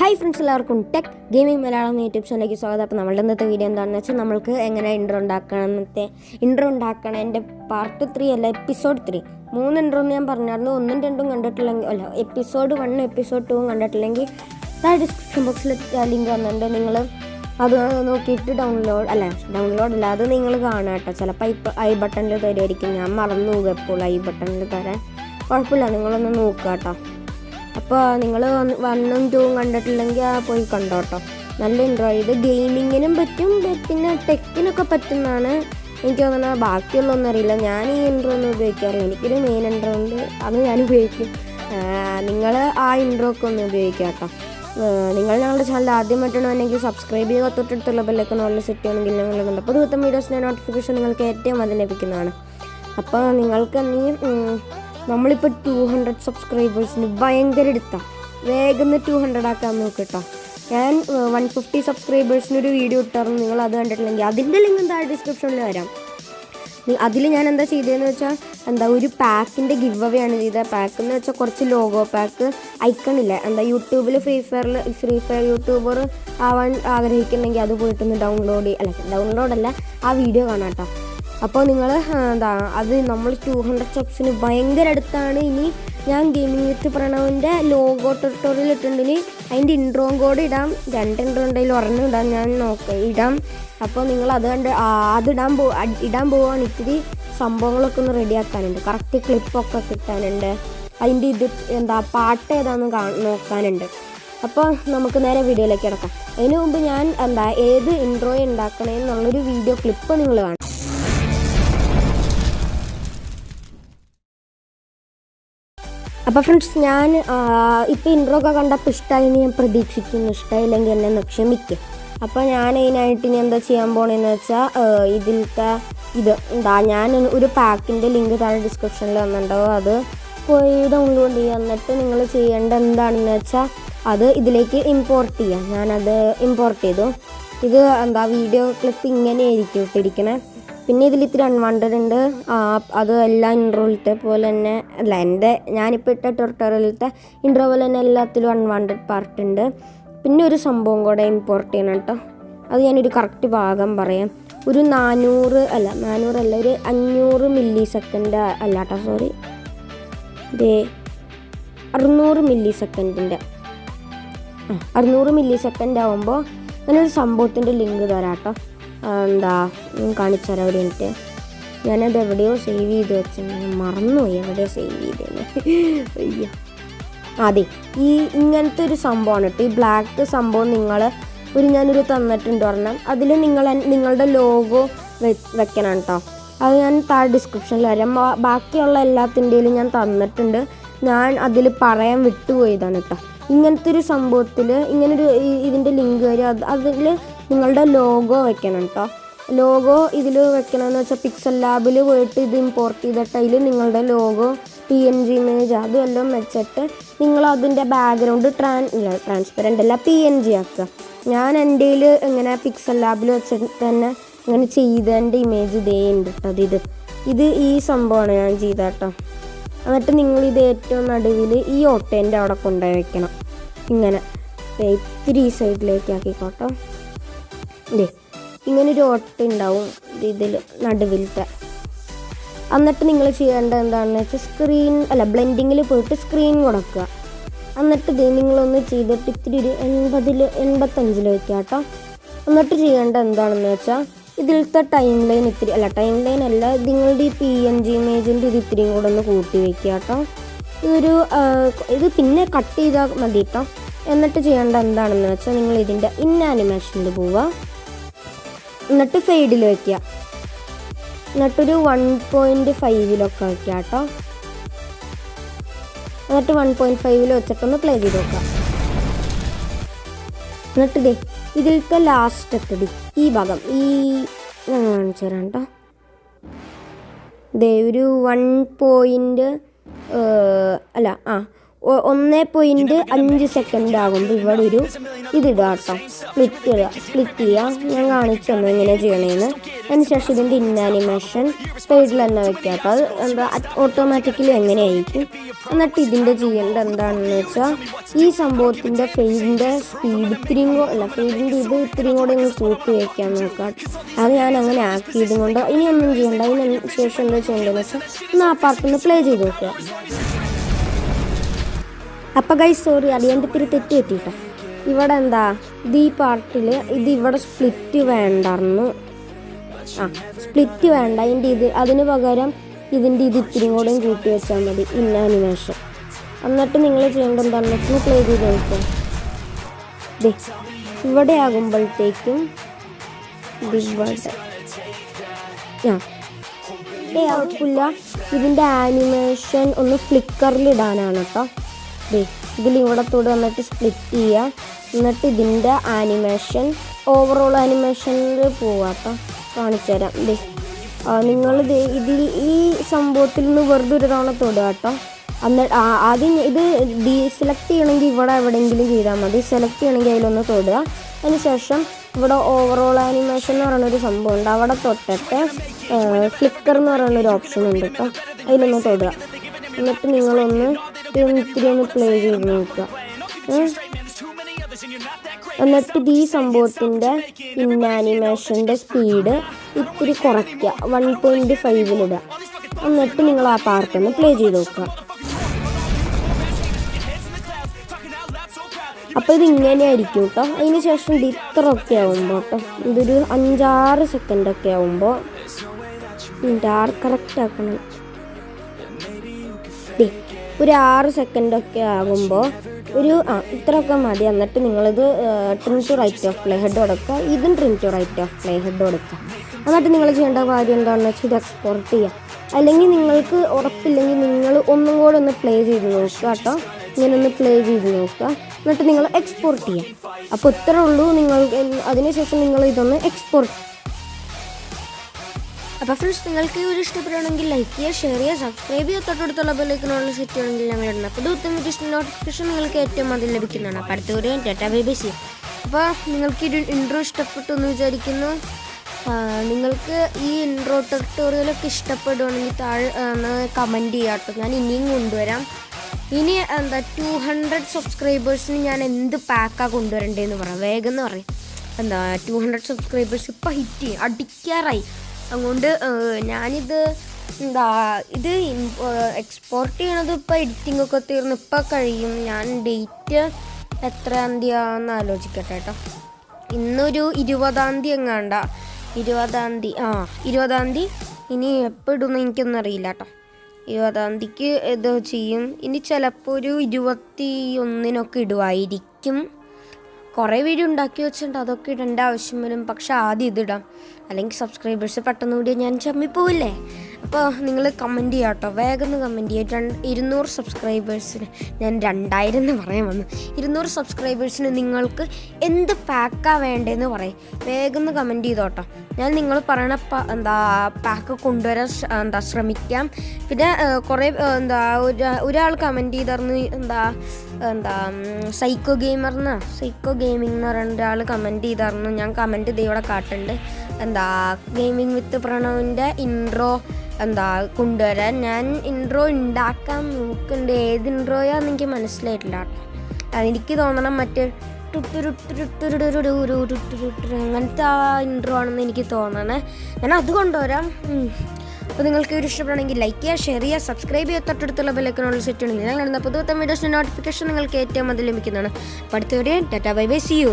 Hi friends, എല്ലാവർക്കും tech gaming Malayalam YouTube ചാനലിലേക്ക് സ്വാഗതം. അപ്പോൾ നമ്മളുടെ ഇന്നത്തെ വീഡിയോ എന്താണെന്ന് വെച്ചാൽ നമ്മൾക്ക് എങ്ങനെ ഇൻട്രോ ഉണ്ടാക്കണതിൻ്റെ പാർട്ട് 3 അല്ല എപ്പിസോഡ് 3 3 ഇൻട്രോ ഞാൻ പറഞ്ഞായിരുന്നു. 1ഉം 2ഉം കണ്ടിട്ടില്ലെങ്കിൽ അല്ല എപ്പിസോഡ് 1 എപ്പിസോഡ് 2 കണ്ടിട്ടില്ലെങ്കിൽ ഡിസ്ക്രിപ്ഷൻ ബോക്സിൽ ലിങ്ക് വന്നിട്ടുണ്ട്. നിങ്ങൾ അത് നോക്കിയിട്ട് ഡൗൺലോഡ് അല്ല അത് നിങ്ങൾ കാണാം കേട്ടോ. ചിലപ്പോൾ ഐ ബട്ടണിൽ തരുമായിരിക്കും. ഞാൻ മറന്നു പോകുക എപ്പോൾ ഐ ബട്ടണിൽ തരാൻ. കുഴപ്പമില്ല, നിങ്ങളൊന്ന് നോക്കുക കേട്ടോ. അപ്പോൾ നിങ്ങൾ 1ഉം 2ഉം കണ്ടിട്ടില്ലെങ്കിൽ പോയി കണ്ടോട്ടോ. നല്ല ഇൻട്രോ. ഇത് ഗെയിമിങ്ങിനും പറ്റും, പിന്നെ ടെക്കിനൊക്കെ പറ്റുന്നതാണ് എനിക്ക് തോന്നുന്നത്. ബാക്കിയുള്ളതൊന്നും അറിയില്ല. ഞാൻ ഈ ഇൻട്രോ ഒന്നും ഉപയോഗിക്കാറില്ല. എനിക്കൊരു മെയിൻ ഇൻട്രോ ഉണ്ട്, അത് ഞാൻ ഉപയോഗിക്കും. നിങ്ങൾ ആ ഇൻട്രോ ഒക്കെ ഒന്ന് ഉപയോഗിക്കുക കേട്ടോ. നിങ്ങൾ ഞങ്ങളുടെ ചാനൽ ആദ്യമായിട്ടാണെങ്കിൽ സബ്സ്ക്രൈബ് ചെയ്യുക, തൊട്ടടുത്തുള്ള ബെല്ലൈക്കൺ ഓളിൽ സെറ്റ് ചെയ്യണമെങ്കിൽ ഞങ്ങളുണ്ട്. അപ്പോൾ ദിവസം വീഡിയോസിൻ്റെ നോട്ടിഫിക്കേഷൻ നിങ്ങൾക്ക് ഏറ്റവും അതിന് ലഭിക്കുന്നതാണ്. അപ്പോൾ നിങ്ങൾക്ക് നമ്മളിപ്പോൾ 200 സബ്സ്ക്രൈബേഴ്സിന് ഭയങ്കര എടുത്താണ്. വേഗം 200 ആക്കാൻ നോക്കട്ടോ. ഞാൻ 150 സബ്സ്ക്രൈബേഴ്സിനൊരു വീഡിയോ ഇട്ടായിരുന്നു. നിങ്ങൾ അത് കണ്ടിട്ടില്ലെങ്കിൽ അതിൻ്റെ ലിങ്ക് ഡിസ്ക്രിപ്ഷനിൽ വരാം. അതിൽ ഞാൻ എന്താ ചെയ്തതെന്ന് വെച്ചാൽ ഒരു പാക്കിൻ്റെ ഗിവ് അവേ ആണ് ചെയ്തത്. പാക്ക് എന്ന് വെച്ചാൽ കുറച്ച് ലോഗോ പാക്ക് ഐക്കണില്ല. യൂട്യൂബിൽ ഫ്രീ ഫയർ യൂട്യൂബർ ആവാൻ ആഗ്രഹിക്കുന്നുണ്ടെങ്കിൽ അത് പോയിട്ടൊന്ന് ഡൗൺലോഡല്ല ആ വീഡിയോ കാണാം കേട്ടോ. അപ്പോൾ നിങ്ങൾ അത് നമ്മൾ 200 സബ്സിന് ഭയങ്കര അടുത്താണ്. ഇനി ഞാൻ ഗെയിമിംഗ് വിത്ത് പ്രണവിൻ്റെ ലോഗോ ട്യൂട്ടോറിയൽ ഇട്ടിട്ടുണ്ടെങ്കിൽ അതിൻ്റെ ഇൻട്രോയും കോഡ് ഇടാം. 2 ഇൻട്രോ ഉണ്ടെങ്കിൽ ഒരെണ്ണം ഇടാം. അപ്പോൾ നിങ്ങൾ അത് കണ്ട് ഇടാൻ പോവാണ്. ഇത്തിരി സംഭവങ്ങളൊക്കെ ഒന്ന് റെഡിയാക്കാനുണ്ട്. കറക്റ്റ് ക്ലിപ്പൊക്കെ കിട്ടാനുണ്ട്. അതിൻ്റെ പാട്ട് ഏതാണെന്ന് നോക്കാനുണ്ട്. അപ്പോൾ നമുക്ക് നേരെ വീഡിയോയിലേക്ക് കിടക്കാം. അതിന് മുമ്പ് ഞാൻ ഏത് ഇൻട്രോ ഉണ്ടാക്കണേ എന്നുള്ളൊരു വീഡിയോ ക്ലിപ്പ് നിങ്ങൾ കാണാം. അപ്പോൾ ഫ്രണ്ട്സ്, ഞാൻ ഇപ്പോൾ ഇൻട്രോ ഒക്കെ കണ്ടപ്പോൾ ഇഷ്ടമായി ഞാൻ പ്രതീക്ഷിക്കുന്നു. ഇഷ്ടമായില്ലെങ്കിൽ എന്നെ ഒന്ന് ക്ഷമിക്കും. അപ്പോൾ ഞാൻ അതിനായിട്ട് ഇനി എന്താ ചെയ്യാൻ പോകണമെന്ന് വെച്ചാൽ ഞാൻ ഒരു പാക്കിൻ്റെ ലിങ്ക് താഴെ ഡിസ്ക്രിപ്ഷനിൽ വന്നിട്ടുണ്ടാവും. അത് പോയി ഡൗൺലോഡ് ചെയ്യുക. എന്നിട്ട് നിങ്ങൾ ചെയ്യേണ്ട എന്താണെന്ന് വെച്ചാൽ അത് ഇതിലേക്ക് ഇമ്പോർട്ട് ചെയ്യാം. ഞാനത് ഇമ്പോർട്ട് ചെയ്തു. ഇത് വീഡിയോ ക്ലിപ്പ് ഇങ്ങനെയായിരിക്കും ഇട്ടിരിക്കണേ. പിന്നെ ഇതിൽ ഇത്തിരി അൺവാണ്ടഡ് ഉണ്ട്. അത് എല്ലാ ഇൻട്രോയിലത്തെ പോലെ തന്നെ ഞാനിപ്പോൾ ഇട്ട ട്യൂട്ടോറിയലിലത്തെ ഇൻട്രോ പോലെ തന്നെ എല്ലാത്തിലും അൺവാണ്ടഡ് പാർട്ട് ഉണ്ട്. പിന്നെ ഒരു സംഭവം കൂടെ ഇമ്പോർട്ട് ചെയ്യണം കേട്ടോ. അത് ഞാനൊരു കറക്റ്റ് ഭാഗം പറയാം. ഒരു 500 മില്ലി സെക്കൻഡ് അല്ല കേട്ടോ, സോറി, 600 മില്ലി സെക്കൻഡിൻ്റെ 600 മില്ലി സെക്കൻഡ് ആകുമ്പോൾ ഞാനൊരു സംഭവത്തിൻ്റെ ലിങ്ക് തരാം കേട്ടോ. കാണിച്ചാൽ അവിടെ എനിക്ക് ഞാനത് എവിടെയോ സേവ് ചെയ്ത് വെച്ചിട്ടുണ്ട്. മറന്നുപോയി എവിടെയോ സേവ് ചെയ്തേന്ന്. അയ്യോ, അതെ, ഇങ്ങനത്തെ ഒരു സംഭവമാണ് കേട്ടോ. ഈ ബ്ലാക്ക് സംഭവം ഞാനൊരു തന്നിട്ടുണ്ട് ഒരെണ്ണം. അതിൽ നിങ്ങളുടെ ലോഗോ വെക്കണം കേട്ടോ. അത് ഞാൻ താഴെ ഡിസ്ക്രിപ്ഷനിൽ വരാം. ബാക്കിയുള്ള എല്ലാത്തിൻ്റെയിലും ഞാൻ തന്നിട്ടുണ്ട്. ഞാൻ അതിൽ പറയാൻ വിട്ടുപോയതാണ് കേട്ടോ. ഇങ്ങനത്തെ ഒരു സംഭവത്തിൽ ഇതിൻ്റെ ലിങ്ക് വരും. അതിൽ നിങ്ങളുടെ ലോഗോ വെക്കണം കേട്ടോ. ലോഗോ ഇതിൽ വെക്കണമെന്ന് വെച്ചാൽ പിക്സൽ ലാബിൽ പോയിട്ട് ഇത് ഇമ്പോർട്ട് ചെയ്തിട്ട് അതിൽ നിങ്ങളുടെ ലോഗോ PNG ഇമേജ് അതും എല്ലാം വെച്ചിട്ട് നിങ്ങൾ അതിൻ്റെ ബാക്ക്ഗ്രൗണ്ട് ട്രാൻസ്പെറൻ്റ് അല്ല PNG ആക്കുക. ഞാൻ എൻ്റെ ഇങ്ങനെ പിക്സൽ ലാബിൽ വെച്ചിട്ട് തന്നെ ഇങ്ങനെ ചെയ്തതിൻ്റെ ഇമേജ് ഇതേ ഉണ്ട് കേട്ടോ. ഇത് ഈ സംഭവമാണ് ഞാൻ ചെയ്ത കേട്ടോ. എന്നിട്ട് നിങ്ങളിത് ഏറ്റവും നടുവിൽ ഈ ഓട്ടേൻ്റെ അവിടെ കൊണ്ടുപോയി വെക്കണം. ഇങ്ങനെ ഇത്തിരി ഈ സൈഡിലേക്ക് ആക്കിക്കോട്ടോ. ഇങ്ങനൊരു ഓട്ട ഉണ്ടാവും ഇതിൽ നടുവിലത്തെ. എന്നിട്ട് നിങ്ങൾ ചെയ്യേണ്ടത് എന്താണെന്ന് വെച്ചാൽ ബ്ലെൻഡിങ്ങിൽ പോയിട്ട് സ്ക്രീൻ കൊടുക്കുക. എന്നിട്ട് നിങ്ങളൊന്ന് ചെയ്തിട്ട് ഇത്തിരി ഒരു 85 വയ്ക്കുക കേട്ടോ. എന്നിട്ട് ചെയ്യേണ്ടത് എന്താണെന്ന് വെച്ചാൽ ഇതിലത്തെ ടൈം ലൈൻ നിങ്ങളുടെ ഈ PNG ഇമേജിൻ്റെ ഇത്തിരിയും കൂടെ ഒന്ന് കൂട്ടി വയ്ക്കുക കേട്ടോ. ഇത് പിന്നെ കട്ട് ചെയ്താൽ മതി കേട്ടോ. എന്നിട്ട് ചെയ്യേണ്ട എന്താണെന്ന് വെച്ചാൽ നിങ്ങൾ ഇതിൻ്റെ ആനിമേഷനിൽ പോവുക. എന്നിട്ട് ഫെയ്ഡിൽ വയ്ക്കുക. എന്നിട്ടൊരു 1.5 വയ്ക്കുക കേട്ടോ. എന്നിട്ട് 1.5 വെച്ചിട്ടൊന്ന് പ്ലേ ചെയ്ത് നോക്കുക. എന്നിട്ട് ഇതിലത്തെ ലാസ്റ്റ് ഈ ഭാഗം ഞാൻ കാണിച്ചു തരാം കേട്ടോ. ഒരു 1 1.5 സെക്കൻഡ് ആകുമ്പോൾ ഇവിടെ ഒരു ഇതിടുക കേട്ടോ, സ്പ്ലിറ്റ് ചെയ്യുക. ഞാൻ കാണിച്ചു തന്നു എങ്ങനെ ചെയ്യണേന്ന്. അതിനുശേഷം ഇതിൻ്റെ ഇന്നാനിമേഷൻ സൈഡിൽ തന്നെ വെക്കുക കേട്ടോ. അത് എന്താ ഓട്ടോമാറ്റിക്കലി എങ്ങനെയായിരിക്കും. എന്നിട്ട് ഇതിൻ്റെ ചെയ്യേണ്ടത് എന്താണെന്ന് വെച്ചാൽ ഈ സംഭവത്തിൻ്റെ ഫെയ്ഡിൻ്റെ സ്പീഡ് ഇത്തിരിയും കൂടെ ഒന്ന് കൂട്ടി വയ്ക്കാൻ നോക്കാം. അത് ഞാൻ അങ്ങനെ ആക്കിയതും കൊണ്ട് ഇനിയൊന്നും ചെയ്യണ്ട. അതിന് ശേഷം എന്താ ചെയ്യേണ്ടതെന്ന് വെച്ചാൽ ഒന്ന് ആ പാർട്ടൊന്ന് പ്ലേ ചെയ്ത് നോക്കുക. അപ്പം ഗൈസ് സോറി, അറിയാണ്ട് ഇത്തിരി തെറ്റ് പറ്റിയിട്ടോ. ഇവിടെ എന്താ ഈ പാർട്ടിൽ ഇവിടെ സ്പ്ലിറ്റ് വേണ്ടായിരുന്നു. സ്പ്ലിറ്റ് വേണ്ട. അതിന് പകരം ഇതിൻ്റെ ഇത്തിരിയും കൂടെയും കൂട്ടി വെച്ചാൽ മതി ഇന്നാനിമേഷൻ. എന്നിട്ട് നിങ്ങൾ ചെയ്യേണ്ടത് എന്താണെന്ന് വെച്ചാൽ പ്ലേ ചെയ്ത് നോക്കുക. ഇവിടെ ആകുമ്പോഴത്തേക്കും ആവശ്യമില്ല. ഇതിൻ്റെ ആനിമേഷൻ ഒന്ന് ഫ്ലിക്കറിലിടാനാണ് കേട്ടോ. ഇതിലിവിടെ തൊട്ട് വന്നിട്ട് സ്പ്ലിറ്റ് ചെയ്യുക. എന്നിട്ട് ഇതിൻ്റെ ആനിമേഷൻ ഓവറോൾ ആനിമേഷനിൽ പോവാം കേട്ടോ. കാണിച്ചു തരാം. നിങ്ങൾ ഇതിൽ ഈ സംഭവത്തിൽ നിന്ന് വെറുതെ ഒരു തവണ തൊടുക കേട്ടോ. ആദ്യം ഇത് സെലക്ട് ചെയ്യണമെങ്കിൽ ഇവിടെ എവിടെയെങ്കിലും ചെയ്താൽ മതി. സെലക്ട് ചെയ്യണമെങ്കിൽ അതിലൊന്ന് തൊടുക. അതിനുശേഷം ഇവിടെ ഓവറോൾ ആനിമേഷൻ എന്ന് പറയുന്നൊരു സംഭവം ഉണ്ട്. അവിടെ തൊട്ടിട്ട് ഫ്ലിക്കർ എന്ന് പറയുന്നൊരു ഓപ്ഷൻ ഉണ്ട് കേട്ടോ. അതിലൊന്ന് തൊടുക. എന്നിട്ട് നിങ്ങളൊന്ന് ഇത്തിരി ഒന്ന് പ്ലേ ചെയ്ത് നോക്കുക. എന്നിട്ട് ഈ സംഭവത്തിൻ്റെ ഇന്നാനിമേഷൻ്റെ സ്പീഡ് ഇത്തിരി കുറയ്ക്കുക, 1.5 എന്നിട്ട് നിങ്ങൾ ആ പാർട്ടൊന്ന് പ്ലേ ചെയ്ത് നോക്കുക. അപ്പോൾ ഇത് ഇങ്ങനെയായിരിക്കും കേട്ടോ. അതിന് ശേഷം ഇത്രയൊക്കെ ആകുമ്പോൾ കേട്ടോ, ഇതൊരു 5-6 സെക്കൻഡൊക്കെ ആകുമ്പോൾ കറക്റ്റ് ആക്കണം. ഒരു 6 സെക്കൻഡൊക്കെ ആകുമ്പോൾ ഇത്രയൊക്കെ മതി. എന്നിട്ട് നിങ്ങളിത് trim to right of play head കൊടുക്കുക. ഇതും trim to right of play head കൊടുക്കുക. എന്നിട്ട് നിങ്ങൾ ചെയ്യേണ്ട കാര്യം എന്താണെന്ന് വെച്ചാൽ ഇത് എക്സ്പോർട്ട് ചെയ്യുക. അല്ലെങ്കിൽ നിങ്ങൾക്ക് ഉറപ്പില്ലെങ്കിൽ നിങ്ങൾ ഒന്നും കൂടെ ഒന്ന് പ്ലേ ചെയ്ത് നോക്കുക കേട്ടോ. ഇങ്ങനെ ഒന്ന് പ്ലേ ചെയ്ത് നോക്കുക. എന്നിട്ട് നിങ്ങൾ എക്സ്പോർട്ട് ചെയ്യുക. അപ്പോൾ ഇത്രേ ഉള്ളൂ. അതിനുശേഷം നിങ്ങൾ ഇതൊന്ന് എക്സ്പോർട്ട്. അപ്പോൾ ഫ്രണ്ട്സ്, നിങ്ങൾക്ക് ഈ ഒരു ഇഷ്ടപ്പെടുകയാണെങ്കിൽ ലൈക്ക് ചെയ്യുക, ഷെയർ ചെയ്യുക, സബ്സ്ക്രൈബ് ചെയ്യുക. തൊട്ടടുത്തുള്ള ബെല്ലൈക്കണുള്ള സെറ്റ് ചെയ്യണമെങ്കിൽ ഞാൻ വരുന്നത്. അപ്പോൾ ഇത് നോട്ടിഫിക്കേഷൻ നിങ്ങൾക്ക് ഏറ്റവും ആദ്യം ലഭിക്കുന്നതാണ്. അപ്പോൾ അടുത്ത ഒരു ടാറ്റാ ബൈ ബൈ സി. അപ്പോൾ നിങ്ങൾക്ക് ഈ ഇൻട്രോ ഇഷ്ടപ്പെട്ടു എന്ന് വിചാരിക്കുന്നു. നിങ്ങൾക്ക് ഈ ഇൻട്രോ ട്യൂട്ടോറിയലൊക്കെ ഇഷ്ടപ്പെടുകയാണെങ്കിൽ താഴെ കമൻറ്റ് ചെയ്യാം കേട്ടോ. ഞാൻ ഇനിയും കൊണ്ടുവരാം. ഇനി 200 സബ്സ്ക്രൈബേഴ്സിന് ഞാൻ എന്ത് പാക്കാണ് കൊണ്ടുവരേണ്ടതെന്ന് പറയാം. വേഗം എന്ന് പറയും. 200 സബ്സ്ക്രൈബേഴ്സ് ഇപ്പോൾ ഹിറ്റ് അടിക്കാറായി. അതുകൊണ്ട് ഞാനിത് ഇത് എക്സ്പോർട്ട് ചെയ്യണത് ഇപ്പോൾ എഡിറ്റിങ്ങൊക്കെ തീർന്ന് ഇപ്പോൾ കഴിയും. ഞാൻ ഡേറ്റ് എത്രാം തീയതിയാണെന്ന് ആലോചിക്കട്ടെ കേട്ടോ. ഇന്നൊരു 20-ാം തീയതി എങ്ങാണ്ട. 20-ാം തീയതി. ഇനി എപ്പോൾ ഇടുമെന്ന് എനിക്കൊന്നും അറിയില്ല കേട്ടോ. 20-ാം തീയതിക്ക് ഇത് ചെയ്യും. ഇനി ചിലപ്പോൾ ഒരു 21-നൊക്കെ ഇടുമായിരിക്കും. കുറേ വീഡിയോ ഉണ്ടാക്കി വെച്ചിട്ടുണ്ട്, അതൊക്കെ ഇടേണ്ട ആവശ്യം വരും. പക്ഷെ ആദ്യം ഇതിടാം, അല്ലെങ്കിൽ സബ്സ്ക്രൈബേഴ്സ് പെട്ടെന്ന് കൂടി ഞാൻ ചമ്മിപ്പോവില്ലേ. അപ്പോൾ നിങ്ങൾ കമൻറ്റ് ചെയ്യാം കേട്ടോ. വേഗം കമൻറ്റ് ചെയ്യാം. 200 സബ്സ്ക്രൈബേഴ്സിന് ഞാൻ 2000 എന്ന് പറയാൻ വന്നു. 200 സബ്സ്ക്രൈബേഴ്സിന് നിങ്ങൾക്ക് എന്ത് പാക്കാണ് വേണ്ടതെന്ന് പറയും. വേഗം കമൻറ്റ് ചെയ്തോട്ടോ. ഞാൻ നിങ്ങൾ പറയണ പാക്ക് കൊണ്ടുവരാൻ ശ്രമിക്കാം. പിന്നെ കുറേ ഒരാൾ കമൻറ്റ് ചെയ്തായിരുന്നു സൈക്കോ ഗെയിമിംഗ് എന്ന് പറയുന്ന ഒരാൾ കമൻറ്റ് ചെയ്തായിരുന്നു. ഞാൻ കമൻറ്റ് ഇത് ഇവിടെ കാട്ടുണ്ട്. ഗെയിമിംഗ് വിത്ത് പ്രണവിൻ്റെ ഇൻട്രോ കൊണ്ടുവരാൻ. ഞാൻ ഇൻട്രോ ഉണ്ടാക്കാൻ നോക്കുന്നുണ്ട്. ഏത് ഇൻട്രോയാന്ന് എനിക്ക് മനസ്സിലായിട്ടില്ല കേട്ടോ. എനിക്ക് തോന്നണം മറ്റേ അങ്ങനത്തെ ആ ഇൻട്രോ ആണെന്ന് എനിക്ക് തോന്നണേ. ഞാൻ അത് കൊണ്ടുവരാം. അപ്പോൾ നിങ്ങൾക്ക് ഒരു ഇഷ്ടപ്പെടുകയാണെങ്കിൽ ലൈക്ക് ചെയ്യുക, ഷെയർ ചെയ്യുക, സബ്സ്ക്രൈബ് ചെയ്യുക. തൊട്ടടുത്തുള്ള ബെല്ലൈക്കണുള്ള സെറ്റ് ചെയ്യണമെങ്കിൽ ഞങ്ങൾ പുതുത്ത വീഡിയോസിൻ്റെ നോട്ടിഫിക്കേഷൻ നിങ്ങൾക്ക് ഏറ്റവും അതിൽ ലഭിക്കുന്നതാണ്. അപ്പോൾ അടുത്ത video tata bye bye see U.